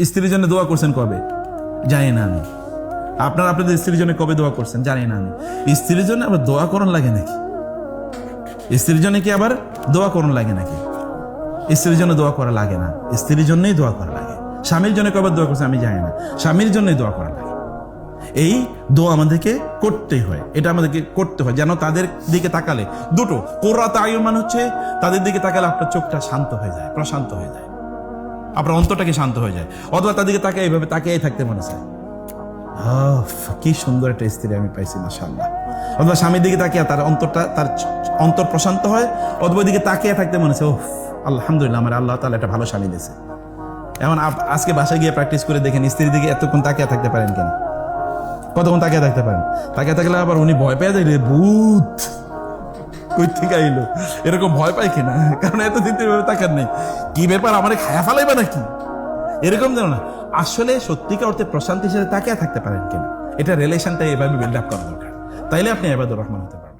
স্ত্রীর জন্য দোয়া করছেন কবে? জানি না আমি। আপনারা আপনাদের স্ত্রীর জন্য কবে দোয়া করছেন? জানি না আমি। স্ত্রীর জন্য আবার দোয়া করণ লাগে নাকি? স্ত্রীর জন্য কি আবার দোয়া করণ লাগে নাকি? স্ত্রীর জন্য দোয়া করা লাগে না, স্ত্রীর জন্যই দোয়া করা লাগে। স্বামীর জন্য কবে দোয়া করছে আমি জানি না, স্বামীর জন্যই দোয়া করা লাগে। এই দোয়া আমাদেরকে করতেই হয়, এটা আমাদেরকে করতে হয় যেন তাদের দিকে তাকালে দুটো কোরআত আয়ুন মানে হচ্ছে তাদের দিকে তাকালে আপনার চোখটা শান্ত হয়ে যায়, প্রশান্ত হয়ে যায়, আপনার অন্তরটাকে শান্ত হয়ে যায়। অথবা তাদেরকে তাকে এইভাবে তাকিয়ে থাকতে মনে চায়, কি সুন্দর একটা স্ত্রী আমি পাইছি মাশাআল্লাহ। অথবা স্বামীর দিকে তাকিয়ে তার অন্তর প্রশান্ত হয়, অথবা দিকে তাকিয়ে থাকতে মনে চায়, আলহামদুলিল্লাহ আমার আল্লাহ তাআলা একটা ভালো স্বামী দিয়েছে। এমন আজকে বাসায় গিয়ে প্র্যাকটিস করে দেখেন, স্ত্রীর দিকে এতক্ষণ তাকিয়ে থাকতে পারেন কেন? কতক্ষণ তাকিয়ে থাকতে পারেন? তাকিয়ে থাকলে আবার উনি ভয় পেয়ে যায়, রে ভূত কই থেকে আইলো, এরকম ভয় পায় কিনা, কারণ এতদিন তো তাকার নেই, কি ব্যাপার আমারে খায়া ফেলাইবা নাকি, এরকম যেন না। আসলে সত্যিকার অর্থে প্রশান্তির সাথে তাকিয়ে থাকতে পারেন কিনা, এটা রিলেশনটা এভাবে বিল্ড আপ করা দরকার, তাইলে আপনি ইবাদুর রহমান হতে পারেন।